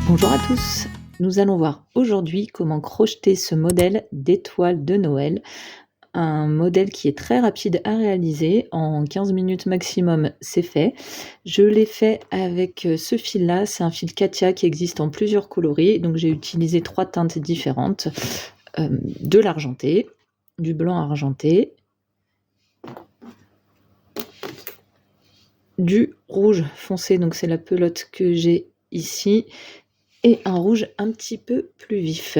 Bonjour à tous, nous allons voir aujourd'hui comment crocheter ce modèle d'étoile de Noël. Un modèle qui est très rapide à réaliser, en 15 minutes maximum c'est fait. Je l'ai fait avec ce fil-là, c'est un fil Katia qui existe en plusieurs coloris, donc j'ai utilisé 3 teintes différentes, de l'argenté, du blanc argenté, du rouge foncé, donc c'est la pelote que j'ai ici, et un rouge un petit peu plus vif,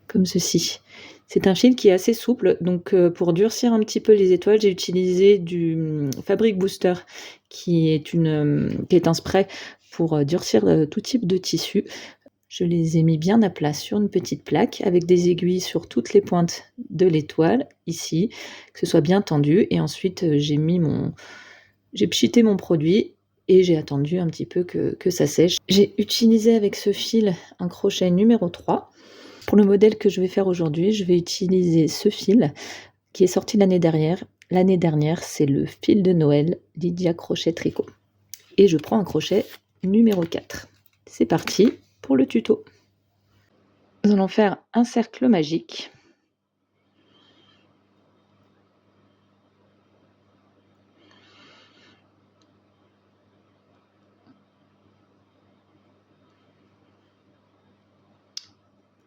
comme ceci. C'est un fil qui est assez souple, donc pour durcir un petit peu les étoiles, j'ai utilisé du Fabric Booster, qui est un spray pour durcir tout type de tissu. Je les ai mis bien à plat sur une petite plaque, avec des aiguilles sur toutes les pointes de l'étoile, ici, que ce soit bien tendu, et ensuite j'ai pchité mon produit, et j'ai attendu un petit peu que ça sèche. J'ai utilisé avec ce fil un crochet numéro 3. Pour le modèle que je vais faire aujourd'hui, je vais utiliser ce fil qui est sorti l'année dernière. L'année dernière, c'est le fil de Noël Lydia Crochet Tricot. Et je prends un crochet numéro 4. C'est parti pour le tuto. Nous allons faire un cercle magique.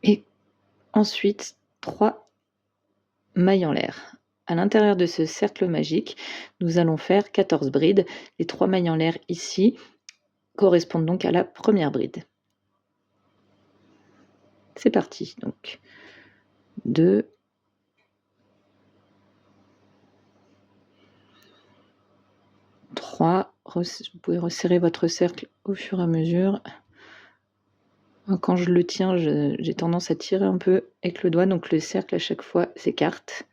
Et ensuite, 3 mailles en l'air. À l'intérieur de ce cercle magique, nous allons faire 14 brides. Les 3 mailles en l'air ici correspondent donc à la première bride. C'est parti, donc 2, 3, vous pouvez resserrer votre cercle au fur et à mesure. Quand je le tiens, j'ai tendance à tirer un peu avec le doigt, donc le cercle à chaque fois s'écarte.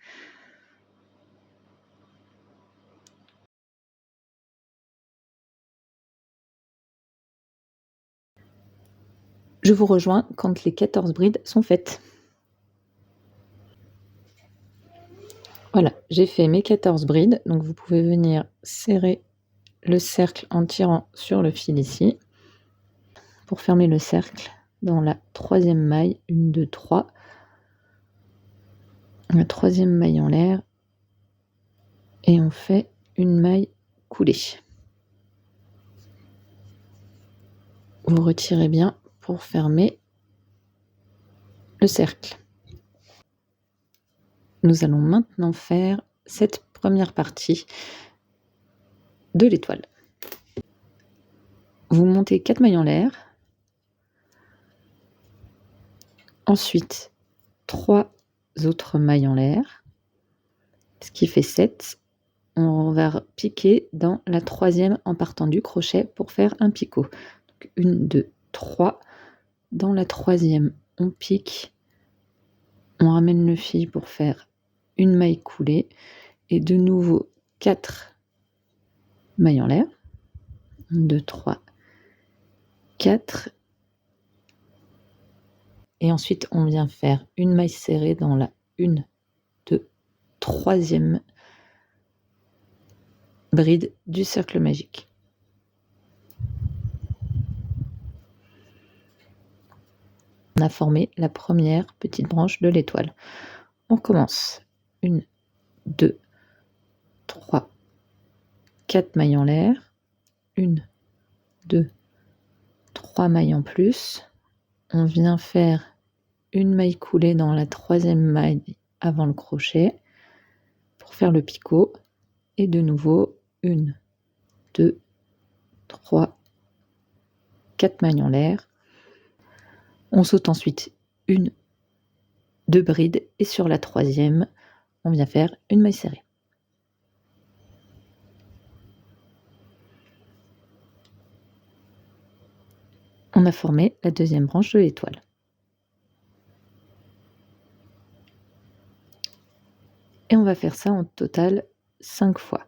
Je vous rejoins quand les 14 brides sont faites. Voilà, j'ai fait mes 14 brides, donc vous pouvez venir serrer le cercle en tirant sur le fil ici. Pour fermer le cercle, dans la 3e maille, 1, 2, 3, la 3e maille en l'air, et on fait une maille coulée. Vous retirez bien pour fermer le cercle. Nous allons maintenant faire cette première partie de l'étoile. Vous montez 4 mailles en l'air, ensuite 3 autres mailles en l'air, ce qui fait 7. On va piquer dans la 3e en partant du crochet pour faire un picot. Donc 1, 2, 3. Dans la 3e, on pique, on ramène le fil pour faire une maille coulée, et de nouveau 4 mailles en l'air. 1, 2, 3, 4. Et ensuite, on vient faire une maille serrée dans la 1, 2, 3e bride du cercle magique. On a formé la première petite branche de l'étoile. On recommence. 1, 2, 3, 4 mailles en l'air. 1, 2, 3 mailles en plus. On vient faire une maille coulée dans la 3e maille avant le crochet pour faire le picot. Et de nouveau, 1, 2, 3, 4 mailles en l'air. On saute ensuite 1, 2 brides, et sur la 3e, on vient faire une maille serrée. On a formé la 2e branche de l'étoile. Et on va faire ça en total 5 fois.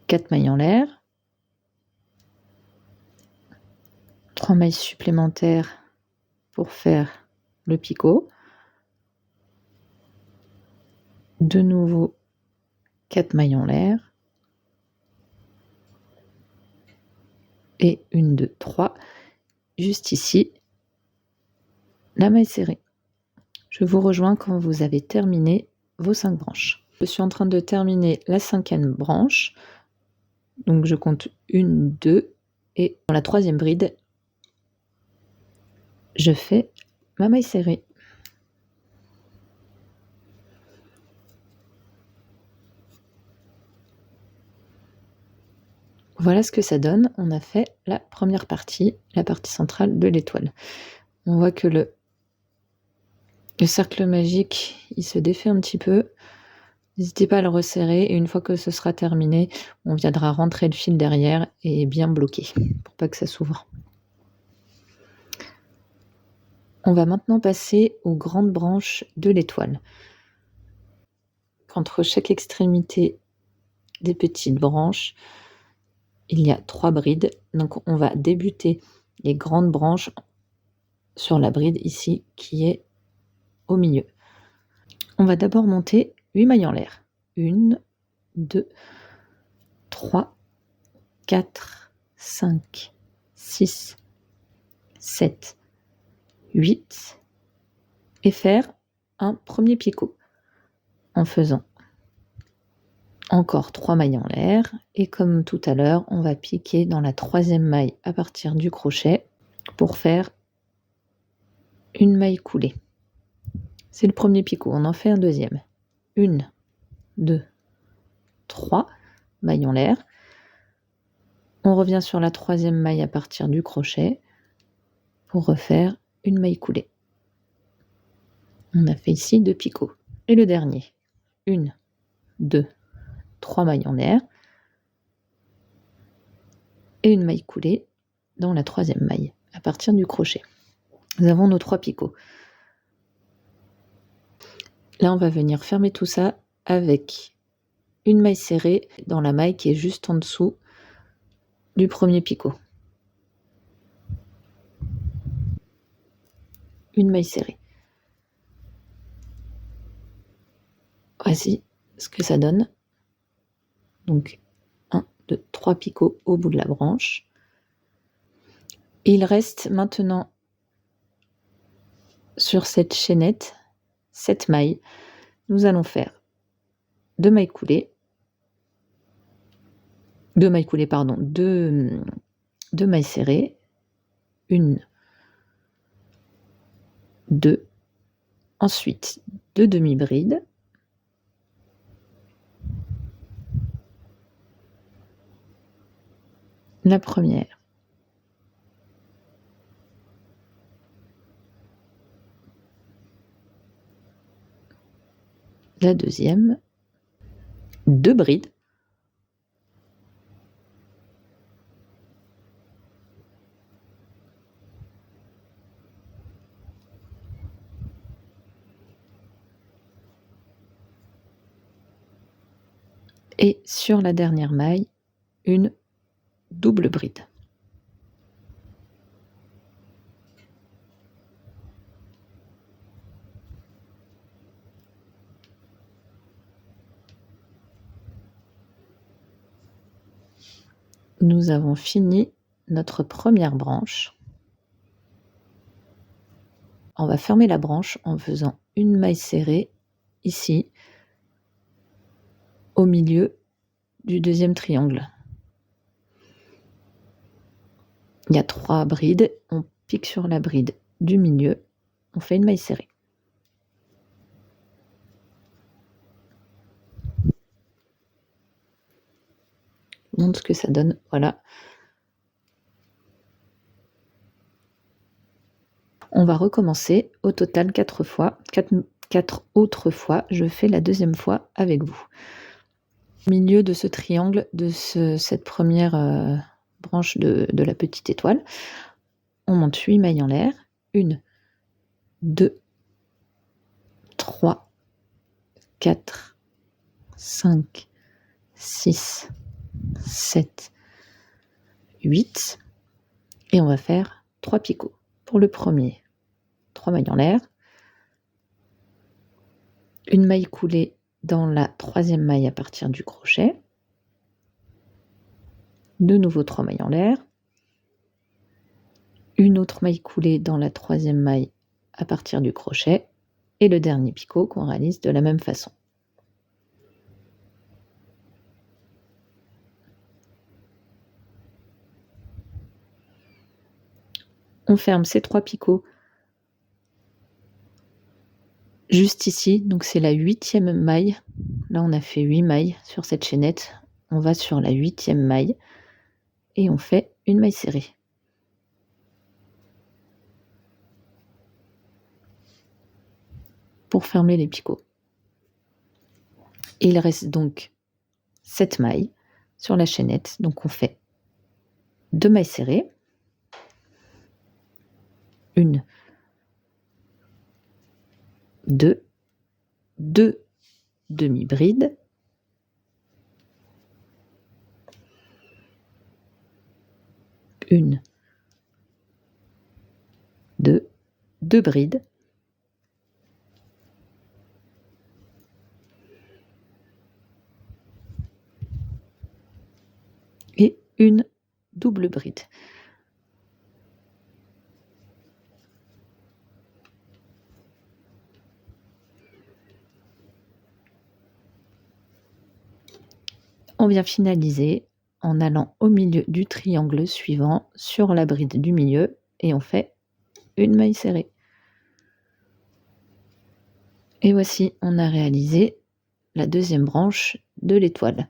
4 mailles en l'air, 3 mailles supplémentaires pour faire le picot, de nouveau 4 mailles en l'air, et 1, 2, 3, juste ici la maille serrée. Je vous rejoins quand vous avez terminé vos 5 branches. Je suis en train de terminer la 5e branche, donc je compte 1, 2, et dans la 3e bride, je fais ma maille serrée. Voilà ce que ça donne. On a fait la première partie, la partie centrale de l'étoile. On voit que le cercle magique, il se défait un petit peu. N'hésitez pas à le resserrer et une fois que ce sera terminé, on viendra rentrer le fil derrière et bien bloquer pour pas que ça s'ouvre. On va maintenant passer aux grandes branches de l'étoile. Entre chaque extrémité des petites branches, il y a 3 brides. Donc on va débuter les grandes branches sur la bride ici qui est au milieu. On va d'abord monter 8 mailles en l'air. 1, 2, 3, 4, 5, 6, 7, 8 et faire un premier picot en faisant encore 3 mailles en l'air et comme tout à l'heure, on va piquer dans la 3e maille à partir du crochet pour faire une maille coulée. C'est le premier picot, on en fait un deuxième. 1, 2, 3 mailles en l'air. On revient sur la 3e maille à partir du crochet pour refaire une maille coulée. On a fait ici 2 picots. Et le dernier, 1, 2, 3 mailles en l'air et une maille coulée dans la 3e maille à partir du crochet. Nous avons nos 3 picots. Là, on va venir fermer tout ça avec une maille serrée dans la maille qui est juste en dessous du premier picot. Une maille serrée. Voici ce que ça donne. Donc 1, 2, 3 picots au bout de la branche. Et il reste maintenant sur cette chaînette 7 mailles. Nous allons faire 2 mailles coulées. 2 mailles coulées, pardon, 2 mailles serrées. 1, 2. Ensuite, 2 demi-brides. La première. La deuxième. 2 brides. Et sur la dernière maille, une double bride. Nous avons fini notre première branche. On va fermer la branche en faisant une maille serrée ici, au milieu du deuxième triangle. Il y a 3 brides, on pique sur la bride du milieu, on fait une maille serrée. Je montre ce que ça donne, voilà. On va recommencer au total 4 fois, 4 autres fois, je fais la deuxième fois avec vous. Au milieu de ce triangle, de cette première branche de la petite étoile, on monte 8 mailles en l'air. 1, 2, 3, 4, 5, 6, 7, 8. Et on va faire 3 picots. Pour le premier, 3 mailles en l'air. Une maille coulée dans la 3e maille à partir du crochet. De nouveau 3 mailles en l'air. une autre maille coulée dans la 3e maille à partir du crochet et le dernier picot qu'on réalise de la même façon. On ferme ces 3 picots juste ici, donc c'est la 8e maille. Là, on a fait 8 mailles sur cette chaînette. On va sur la 8e maille et on fait une maille serrée. Pour fermer les picots. Et il reste donc 7 mailles sur la chaînette. Donc on fait 2 mailles serrées. Une, 2, 2 demi-brides. Une, 2, 2 brides. Et une double bride. On vient finaliser en allant au milieu du triangle suivant sur la bride du milieu et on fait une maille serrée. Et voici, on a réalisé la 2e branche de l'étoile.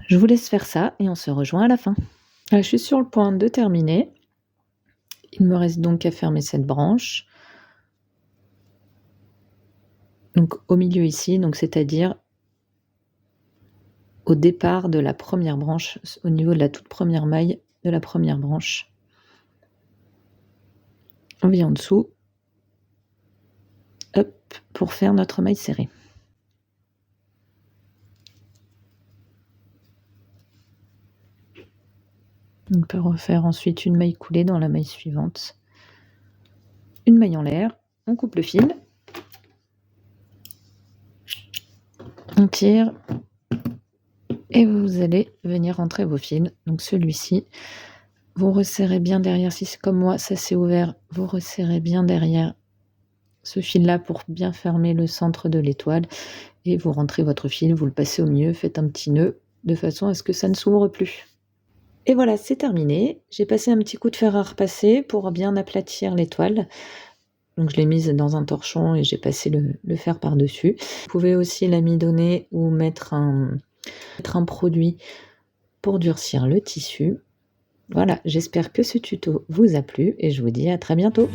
Je vous laisse faire ça et on se rejoint à la fin. Là, je suis sur le point de terminer. Il me reste donc à fermer cette branche. Donc au milieu ici, donc c'est-à-dire au départ de la première branche, au niveau de la toute première maille de la première branche. On vient en dessous, hop, pour faire notre maille serrée. On peut refaire ensuite une maille coulée dans la maille suivante. Une maille en l'air, on coupe le fil, on tire et vous allez venir rentrer vos fils. Donc celui-ci, vous resserrez bien derrière, si c'est comme moi, ça s'est ouvert, vous resserrez bien derrière ce fil-là pour bien fermer le centre de l'étoile et vous rentrez votre fil, vous le passez au milieu, faites un petit nœud de façon à ce que ça ne s'ouvre plus. Et voilà, c'est terminé. J'ai passé un petit coup de fer à repasser pour bien aplatir l'étoile. Donc je l'ai mise dans un torchon et j'ai passé le fer par-dessus. Vous pouvez aussi l'amidonner ou mettre un produit pour durcir le tissu. Voilà, j'espère que ce tuto vous a plu et je vous dis à très bientôt.